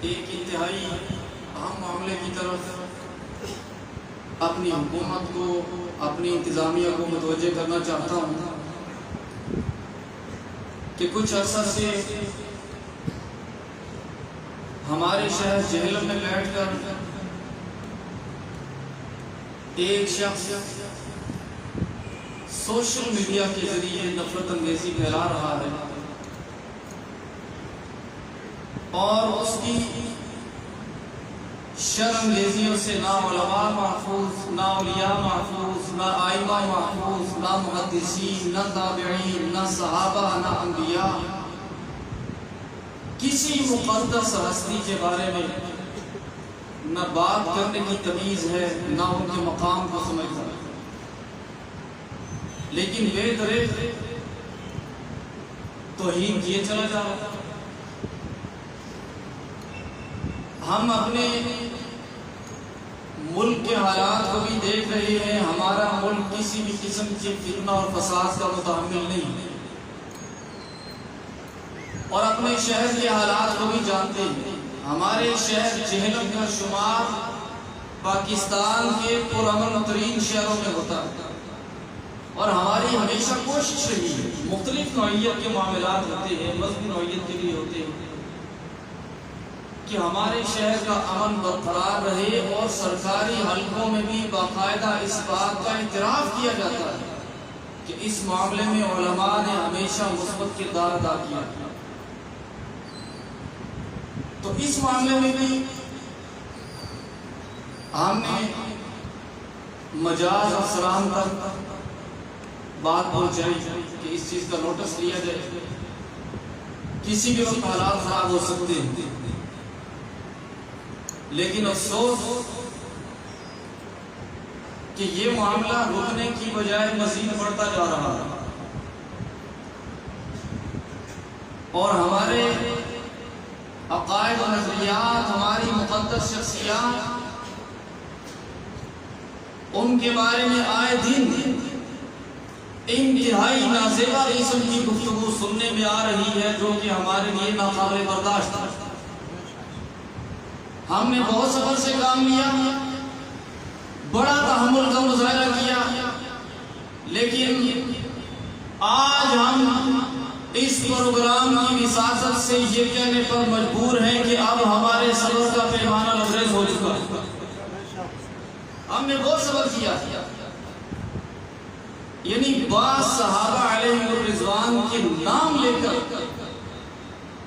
ایک انتہائی اہم معاملے کی طرف اپنی حکومت کو، اپنی انتظامیہ کو متوجہ کرنا چاہتا ہوں کہ کچھ عرصہ سے ہمارے شہر جہلم میں بیٹھ کر ایک شخص سوشل میڈیا کے ذریعے نفرت انگیزی پھیلا رہا ہے اور اس کی شرم انگیزیوں سے نہ علماء محفوظ، نہ اولیاء محفوظ، نہ ائمہ محفوظ، نہ محدثین، نہ تابعین، نہ صحابہ، نہ انبیاء، کسی مقدس ہستی کے بارے میں نہ بات کرنے کی تمیز ہے، نہ ان کے مقام کو سمجھتا ہے، لیکن بے دریغ توہین کیے چلا جا رہا ہے۔ ہم اپنے ملک کے حالات کو بھی دیکھ رہے ہیں، ہمارا ملک کسی بھی قسم کے فتنہ اور فساد کا متحمل نہیں ہے، اور اپنے شہر کے حالات کو بھی جانتے ہیں۔ ہمارے شہر جہلم کا شمار پاکستان کے پرامن ترین شہروں میں ہوتا ہے، اور ہماری ہمیشہ کوشش رہی ہے، مختلف نوعیت کے معاملات ہوتے ہیں، مذہبی نوعیت کے لیے ہوتے ہیں، کہ ہمارے شہر کا امن برقرار رہے، اور سرکاری حلقوں میں بھی باقاعدہ اس بات کا اعتراف کیا جاتا ہے کہ اس معاملے میں علماء نے ہمیشہ مثبت کردار ادا کیا۔ تو اس معاملے میں بھی ہم نے مجاز افسران تک بات پہنچائی کہ اس چیز کا نوٹس لیا جائے، کسی بھی وقت حالات خراب ہو سکتے ہیں، لیکن افسوس کہ یہ معاملہ رکنے کی بجائے مزید بڑھتا جا رہا ہے، اور ہمارے عقائد و نظریات، ہماری مقدس شخصیات، ان کے بارے میں آئے دن انتہائی نازیبا قسم کی گفتگو سننے میں آ رہی ہے، جو کہ ہمارے لیے ناقابل برداشت ہے۔ ہم نے بہت صبر سے کام لیا، بڑا تحمل کا مظاہرہ کیا، لیکن آج ہم اس پروگرام کی وساطت سے یہ کہنے پر مجبور ہیں کہ اب ہمارے صبر کا پیمانہ لبریز ہو چکا ہے۔ ہم نے بہت صبر کیا، یعنی بعض صحابہ علیہ الرضوان کے نام لے کر،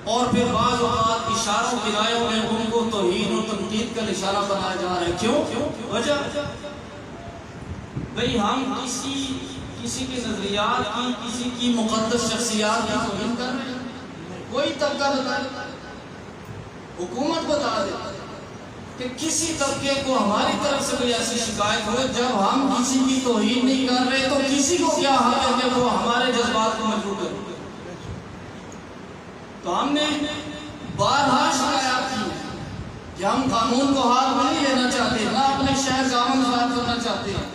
اور پھر بعض اوقات اشاروں کنایوں میں ان کو توہین و تنقید کا اشارہ بنایا جا رہا ہے۔ کیوں؟ وجہ بھئی ہم کسی کے نظریات کی، کسی کی مقدس شخصیات کی توہین کر رہے ہیں؟ کوئی طبقہ بتا دے، حکومت بتا دے کہ کسی طبقے کو ہماری طرف سے کوئی ایسی شکایت ہو، جب ہم کسی کی توہین نہیں کر رہے تو کسی کو کیا حق ہے کہ وہ ہمارے جذبات کو مجبور کرے؟ تو ہم نے بارہا شکایات کی کہ ہم قانون کو ہاتھ میں نہیں لینا چاہتے، نہ اپنے شہر کا امن خراب کرنا چاہتے ہیں۔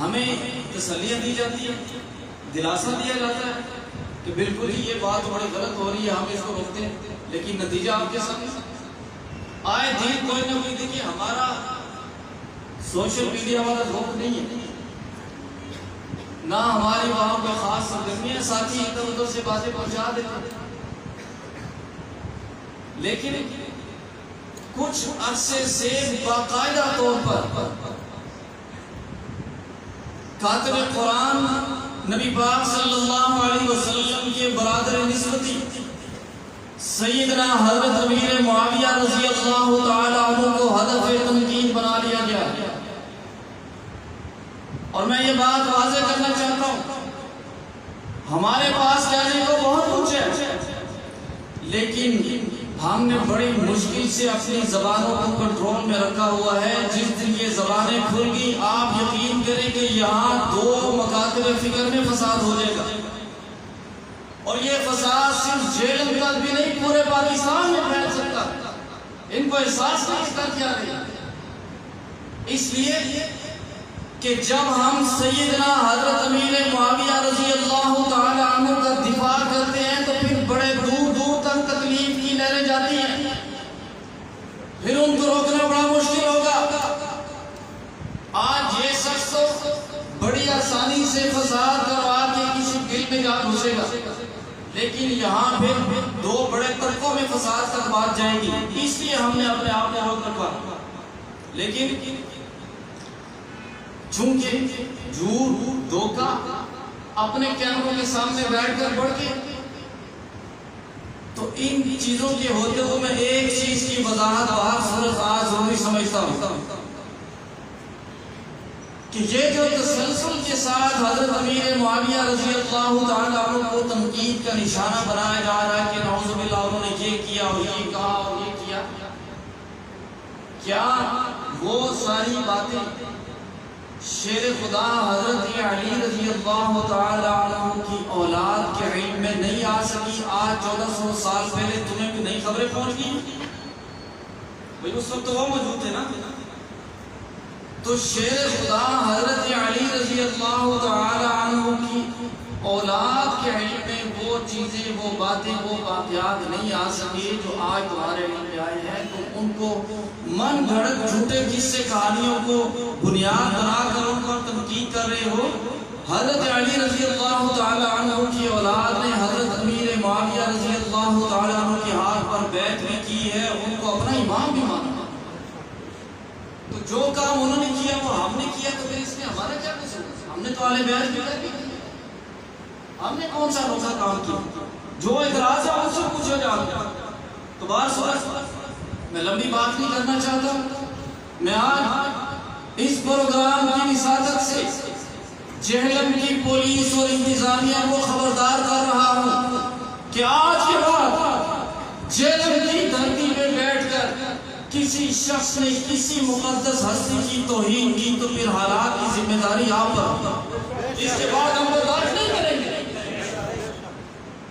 ہمیں تسلیاں دی جاتی ہے، دلاسا دیا جاتا ہے کہ بالکل ہی یہ بات بڑی غلط ہو رہی ہے، ہم اس کو روکتے ہیں، لیکن نتیجہ آپ کے سامنے آئے دن کوئی نہ کوئی دیکھیے ہمارا سوشل میڈیا والا روک نہیں ہے، نہ ہماری وہاں کوئی خاص سرگرمیاں، ساتھی ادھر ادھر سے باتیں پہنچا دیتے ہیں، لیکن کچھ عرصے سے باقاعدہ طور پر کاتب قرآن نبی پاک صلی اللہ علیہ وسلم کے برادر نسبتی سیدنا حضرت امیر معاویہ رضی اللہ تعالی عنہ کو ہدف تنقید بنا لیا گیا، اور میں یہ بات واضح کرنا چاہتا ہوں، ہمارے پاس کہنے کو بہت کچھ ہے، لیکن ہم نے بڑی مشکل سے اپنی زبانوں کو کنٹرول میں رکھا ہوا ہے۔ جس دن یہ زبانیں کھل گئی، آپ یقین کریں کہ یہاں دو مکاتب فکر میں فساد ہو جائے گا، اور یہ فساد صرف جہلم تک بھی نہیں، پورے پاکستان میں پھیل سکتا۔ ان کو احساس نہیں اس کا کیا نہیں، اس لیے کہ جب ہم سیدنا حضرت امیر معاویہ رضی اللہ تعالی عنہ کا دفاع کرتے ہیں تو پھر بڑے دور دور تک تکلیف کی لہریں جاتی ہیں، پھر ان کو روکنا بڑا مشکل ہوگا۔ آج یہ شخص تو بڑی آسانی سے فساد کروا کے کسی دل میں جا گھسے گا، لیکن یہاں پھر دو بڑے طبقوں میں فساد تک بات جائے گی، اس لیے ہم نے اپنے آپ کو روک رکھا۔ لیکن چونکہ جھوٹ دھوکہ اپنے کیمروں کے سامنے بیٹھ کر بڑھ کے، تو ان چیزوں کے ہوتے ہوئے میں ایک چیز کی وضاحت باہر صورت آج ضروری سمجھتا ہوں کہ یہ جو تسلسل کے ساتھ حضرت امیر معاویہ رضی اللہ تعالیٰ عنہ کو تنقید کا نشانہ بنایا جا رہا ہے کہ نعوذ باللہ انہوں نے یہ کیا اور یہ کہا اور یہ کیا، کیا وہ ساری باتیں شیر خدا حضرت علی رضی اللہ تعالیٰ عنہ کی اولاد کے علم میں نہیں آ سکی؟ آج 1400 سال پہلے تمہیں بھی نئی خبریں پہنچ گئی بھئی، اس وقت وہ موجود تھے نا۔ تو شیر خدا حضرت علی رضی اللہ تعالیٰ عنہ کی اولاد کے علم میں وہ چیزیں، وہ باتیں، وہ واقعات نہیں آ سکے جو آج تمہارے علم میں آئے ہیں، تو ان کو من گھڑت جھوٹے قصے کہانیوں کو بنیاد بنا کر ان پر تنقید کر رہے ہو۔ حضرت علی رضی اللہ تعالیٰ عنہ کی اولاد نے حضرت امیر معاویہ رضی اللہ تعالیٰ عنہ کے ہاتھ پر بیعت بھی کی ہے، ان کو اپنا امام بھی مانا۔ تو جو کام انہوں نے کیا وہ ہم نے کیا، تو پھر اس میں ہمارا کیا قصور ہے؟ ہم نے تو اہل بیعت کی بیعت بھی کی، ہم نے کون سا روزہ کام کیا؟ جو اعتراض ہے ان سے پوچھو جاؤ۔ تو بار صورت میں لمبی بات نہیں کرنا چاہتا، میں آج اس پروگرام کی وساطت سے جہلم کی پولیس اور انتظامیہ کو خبردار کر رہا ہوں کہ آج کے بعد جہلم کی دھرتی پہ بیٹھ کر کسی شخص نے کسی مقدس ہستی کی توہین کی تو پھر حالات کی ذمہ داری آپ پر، اس کے بعد ہم برداشت نہیں کریں گے۔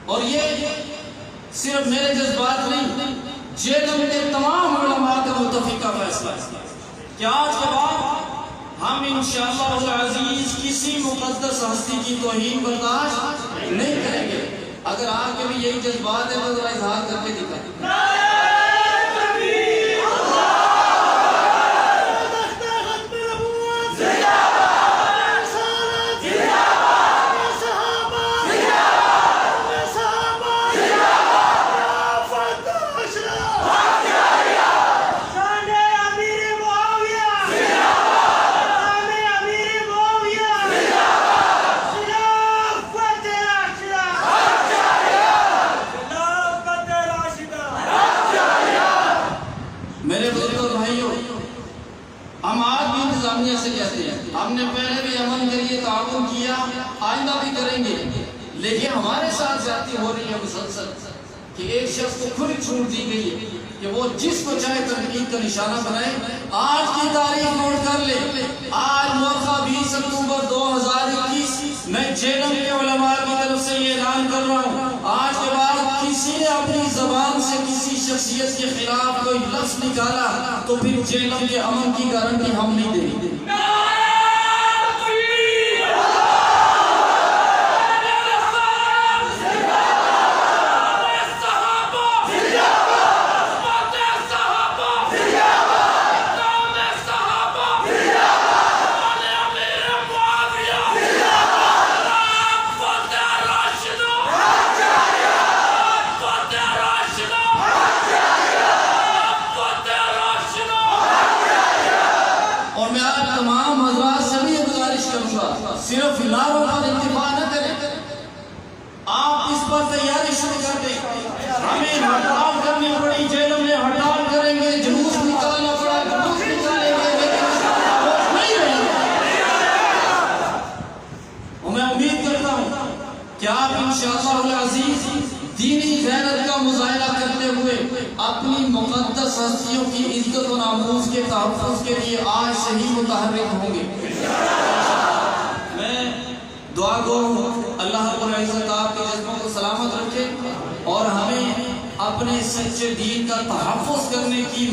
اور یہ صرف میرے جذبات نہیں، جہلم کے تمام علماء کا متفقہ فیصلہ ہے کہ آج کے بعد ہم انشاءاللہ العزیز کسی مقدس ہستی کی توہین برداشت نہیں کریں گے۔ اگر آپ کے بھی یہی جذبات ہے تو ذرا اظہار کر کے دکھائیں۔ ہم نے پہلے بھی امن کے لیے تعاون کیا، آئندہ بھی کریں گے، لیکن ہمارے ساتھ زیادتی ہو رہی ہے مسلسل کہ ایک شخص کو کھلی چھوٹ دی گئی ہے کہ وہ جس کو چاہے تنقید کا نشانہ بنائے۔ آج کی تاریخ نوٹ کر لے، آج موقع 20 اکتوبر 2021 میں جہلم کے علماء کی طرف سے یہ اعلان کر رہا ہوں، آج کے بعد کسی نے اپنی زبان سے کسی شخصیت کے خلاف کوئی لفظ نکالا تو پھر جہلم کے امن کی گارنٹی ہم نہیں دیں گے۔ صرف نعروں پر اتفاق نہ کریں، آپ اس پر تیاری شروع کر دیں۔ ہمیں ہڑتال کرنی پڑی، جہلم میں ہڑتال کریں گے، جلوس نکالنا پڑا جلوس نکالیں گے، لیکن نہیں رہے گا۔ اور میں امید کرتا ہوں کہ آپ انشاءاللہ العزیز دینی غیرت کا مظاہرہ کرتے ہوئے اپنی مقدس ہستیوں کی عزت و ناموس کے تحفظ کے لیے آج سے ہی متحرک ہوں گے۔ دعا گو اللہ رب العزت آپ کے جذبوں کو سلامت رکھے اور ہمیں اپنے سچے دین کا تحفظ کرنے کی